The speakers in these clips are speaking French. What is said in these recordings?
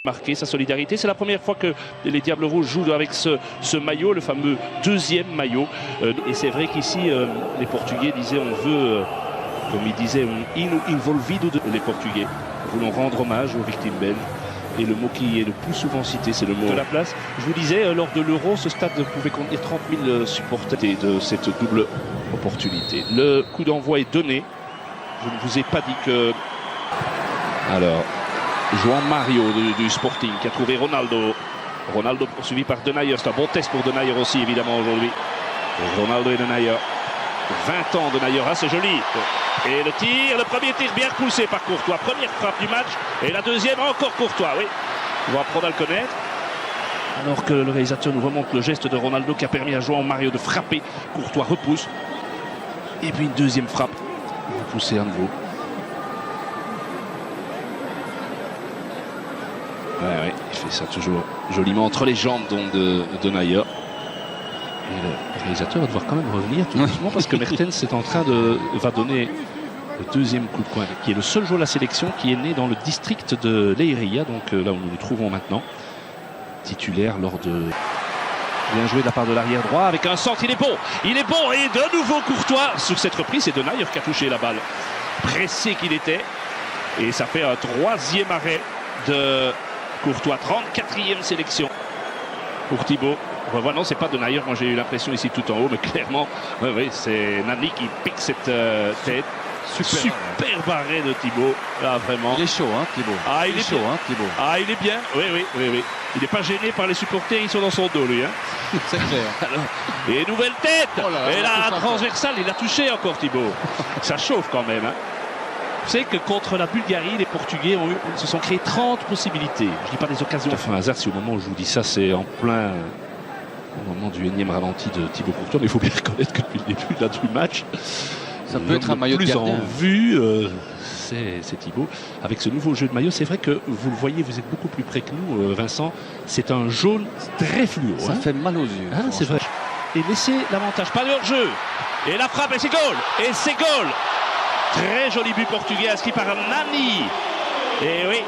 marquer sa solidarité. C'est la première fois que les Diables Rouges jouent avec ce maillot, le fameux deuxième maillot. Et c'est vrai qu'ici, les Portugais disaient on veut, comme ils disaient, involvido les Portugais. Voulons rendre hommage aux victimes belges. Et le mot qui est le plus souvent cité, c'est le mot de la place. Je vous disais, lors de l'Euro, ce stade pouvait contenir 30 000 supporters de cette double opportunité. Le coup d'envoi est donné. Je ne vous ai pas dit que... Alors, João Mario du Sporting qui a trouvé Ronaldo. Ronaldo poursuivi par Denayer. C'est un bon test pour Denayer aussi, évidemment, aujourd'hui. Ronaldo et Denayer. 20 ans Denayer, ah, c'est joli. Et le tir, le premier tir bien repoussé par Courtois. Première frappe du match. Et la deuxième encore Courtois, oui. On va apprendre à le connaître. Alors que le réalisateur nous remonte le geste de Ronaldo qui a permis à João Mario de frapper. Courtois repousse. Et puis une deuxième frappe. Repoussé à nouveau. Ouais, il fait ça toujours joliment entre les jambes donc, de Denayer. Et le réalisateur va devoir quand même revenir tout doucement parce que Mertens va donner le deuxième coup de coin, qui est le seul joueur de la sélection qui est né dans le district de Leiria, donc là où nous nous trouvons maintenant, titulaire lors de... Bien joué de la part de l'arrière droit avec un centre, il est bon et de nouveau Courtois. Sur cette reprise, c'est Denayer qui a touché la balle, pressé qu'il était, et ça fait un troisième arrêt de Courtois, 34e sélection pour Thibaut. Revois, non, c'est pas Denayer, moi j'ai eu l'impression ici tout en haut, mais clairement, c'est Nani qui pique cette tête. Super arrêt de Thibaut, là vraiment. Il est chaud, hein, Thibaut. Ah, il est chaud, hein, Thibaut. Ah, il est bien, oui. Il n'est pas gêné par les supporters, ils sont dans son dos, lui. Hein. C'est clair. Alors, et nouvelle tête. Oh là, et là, transversale, il a touché encore Thibaut. Ça chauffe quand même. Hein. Vous savez que contre la Bulgarie, les Portugais se sont créés 30 possibilités. Je ne dis pas des occasions. Enfin, un hasard, si au moment où je vous dis ça, c'est en plein... Au moment du énième ralenti de Thibaut Courtois, mais il faut bien reconnaître que depuis le début là, du match, ça peut être un maillot de gardien. En vue, c'est Thibaut. Avec ce nouveau jeu de maillot, c'est vrai que vous le voyez, vous êtes beaucoup plus près que nous, Vincent. C'est un jaune très fluo. Ça fait mal aux yeux. Ah, c'est vrai. Et laissez l'avantage, pas de hors-jeu. Et la frappe, et c'est goal. Et c'est goal. Très joli but portugais inscrit par Nani. Et oui.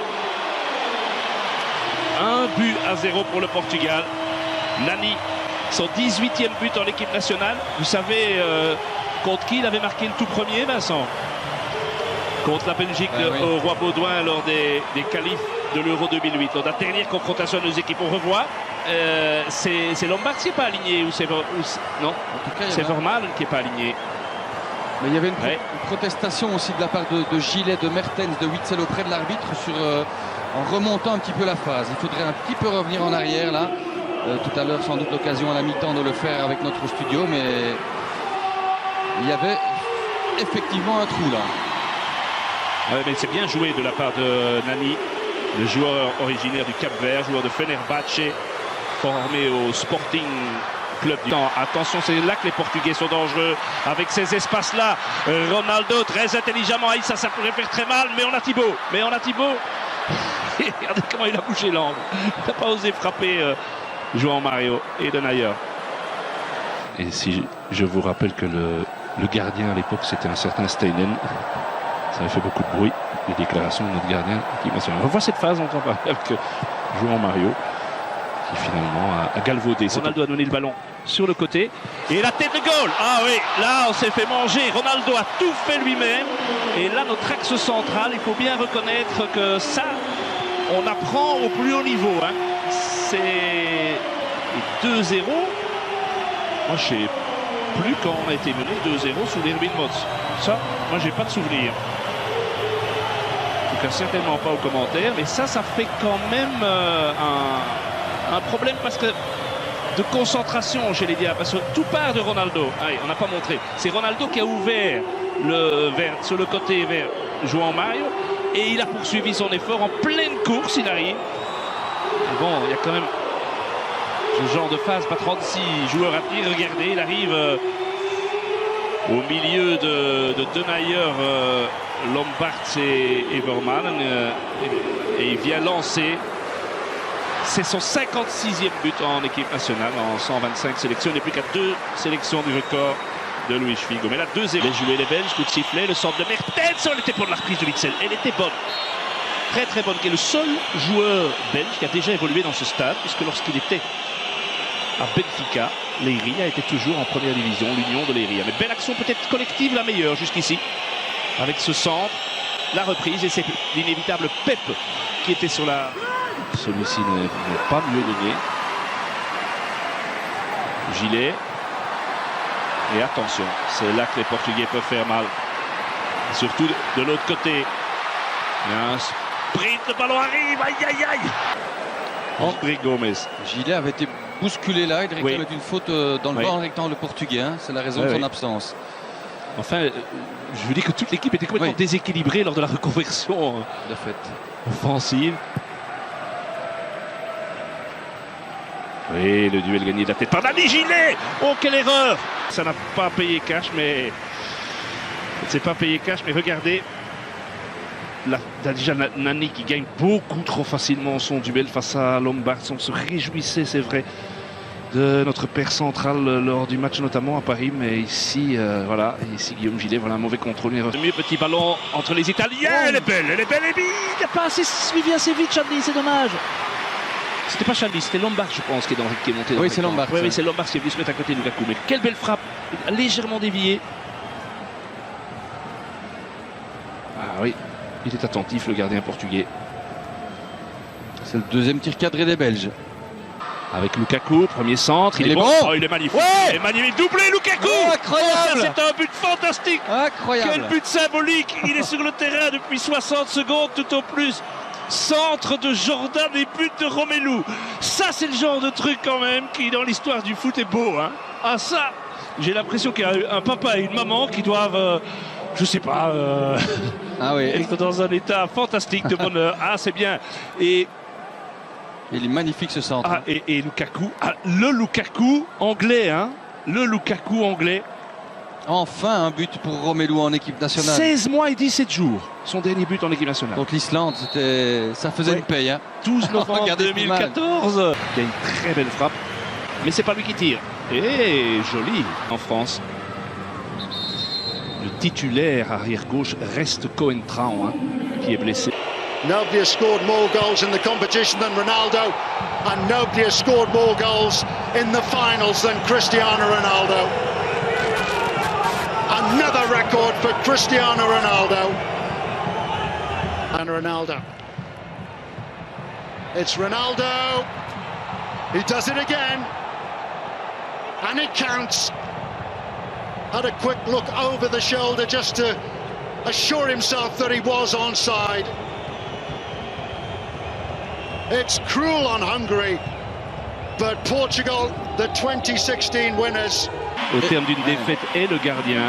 1-0 pour le Portugal. Nani, son 18e but en équipe nationale. Vous savez contre qui il avait marqué le tout premier, Vincent? Contre la Belgique au Roi Baudouin lors des qualifs de l'Euro 2008. Lors de la dernière confrontation de nos équipes, on revoit. C'est Lombard qui n'est pas aligné, ou c'est non, c'est Vermaelen qui n'est pas aligné. Mais il y avait une protestation aussi de la part de Gillet, de Mertens, de Witsel auprès de l'arbitre en remontant un petit peu la phase. Il faudrait un petit peu revenir en arrière là. Tout à l'heure, sans doute l'occasion à la mi-temps de le faire avec notre studio, mais il y avait effectivement un trou là. Ouais, mais c'est bien joué de la part de Nani, le joueur originaire du Cap-Vert, joueur de Fenerbahçe, formé au Sporting Club du temps. Attention, c'est là que les Portugais sont dangereux avec ces espaces-là. Ronaldo très intelligemment, ça pourrait faire très mal, mais on a Thibaut. Regardez comment il a bougé l'angle. Il n'a pas osé frapper João Mario et Denayer. Et si je vous rappelle que le gardien à l'époque c'était un certain Steinen, ça avait fait beaucoup de bruit, les déclarations de notre gardien. On revoit cette phase, on entend parler avec João Mario qui finalement a galvaudé. Ronaldo a donné le ballon sur le côté et la tête de goal. Ah oui, là on s'est fait manger. Ronaldo a tout fait lui-même. Et là notre axe central, il faut bien reconnaître que ça, on apprend au plus haut niveau. Hein. C'est 2-0. Moi, je ne sais plus quand on a été mené 2-0 sous l'Erwin Moss. Ça, moi, j'ai pas de souvenir. En tout cas, certainement pas aux commentaires. Mais ça fait quand même un problème parce que de concentration chez les Diables. Parce que tout part de Ronaldo. Allez, on n'a pas montré. C'est Ronaldo qui a ouvert sur le côté vers João Mario. Et il a poursuivi son effort en pleine course. Il arrive. Bon, il y a quand même ce genre de phase, pas 36 joueurs à tir. Regardez, il arrive au milieu de Denayer, Lombard et Vermaelen. Et il vient lancer. C'est son 56e but en équipe nationale, en 125 sélections. Il n'est plus qu'à 2 sélections du record de Luis Figo. Mais là, 2-0. Les jouets les Belges, coup de sifflet, le centre de Mertens. Elle était pour la reprise de Witsel. Elle était bonne. très très bonne, qui est le seul joueur belge qui a déjà évolué dans ce stade, puisque lorsqu'il était à Benfica, Leiria était toujours en première division, l'Union de Leiria. Mais belle action peut-être collective, la meilleure jusqu'ici, avec ce centre, la reprise, et c'est l'inévitable Pep qui était sur la... Celui-ci n'est pas mieux donné. Gilet. Et attention, c'est là que les Portugais peuvent faire mal. Surtout de l'autre côté. Il y a un sprint, le ballon arrive, aïe aïe aïe. André Gomes. Gilet avait été bousculé là, il réclame Oui. une faute dans le grand rectangle portugais, hein. C'est la raison de son absence. Enfin, je veux dire que toute l'équipe était complètement déséquilibrée lors de la reconversion De fait. offensive. Oui, le duel gagné de la tête par Nani Gilet. Oh, quelle erreur! Ça n'a pas payé cash, mais... C'est pas payé cash, mais regardez. Là, déjà Nani qui gagne beaucoup trop facilement son duel face à Lombard. On se réjouissait, c'est vrai, de notre père central lors du match, notamment à Paris. Mais ici, voilà, ici Guillaume Gilet, voilà un mauvais contrôle. Le mieux petit ballon entre les Italiens. Elle est belle, et il n'a pas assez suivi assez vite, Chalny, c'est dommage. C'était pas Chalny, c'était Lombard, je pense, qui est monté. Oui, c'est Lombard. Oui, c'est Lombard qui est venu se mettre à côté de Lukaku. Mais quelle belle frappe, légèrement déviée. Ah oui, il est attentif, le gardien portugais. C'est le deuxième tir cadré des Belges. Avec Lukaku, premier centre, il est bon. Oh, il est magnifique. Ouais, il est magnifique, doublé Lukaku. Oh, incroyable. C'est un but fantastique. Incroyable. Quel but symbolique. Il est sur le terrain depuis 60 secondes tout au plus. Centre de Jordan et but de Romelu. Ça, c'est le genre de truc quand même qui, dans l'histoire du foot, est beau. Hein. Ah ça, j'ai l'impression qu'il y a un papa et une maman qui doivent, je sais pas, être dans un état fantastique de bonheur. Ah, c'est bien. Et il est magnifique ce centre. Ah, et Lukaku, le Lukaku anglais, hein. Le Lukaku anglais. Enfin un but pour Romelu en équipe nationale. 16 mois et 17 jours, son dernier but en équipe nationale. Donc l'Islande, ça faisait une paye. Hein. 12 novembre 2014. Il y a une très belle frappe, mais c'est pas lui qui tire. Et joli en France. Le titulaire arrière-gauche reste Coentrão, hein, qui est blessé. Nobody has scored more goals in the competition than Ronaldo, and nobody has scored more goals in the finals than Cristiano Ronaldo. Another record for Cristiano Ronaldo. And Ronaldo. It's Ronaldo. He does it again. And it counts. Had a quick look over the shoulder just to assure himself that he was onside. It's cruel on Hungary, but Portugal, the 2016 winners. Au terme d'une défaite et le gardien,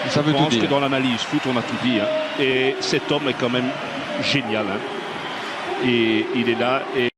ça veut je pense tout que dire. dans l'analyse foot, on a tout dit. Hein. Et cet homme est quand même génial. Hein. Et il est là. Et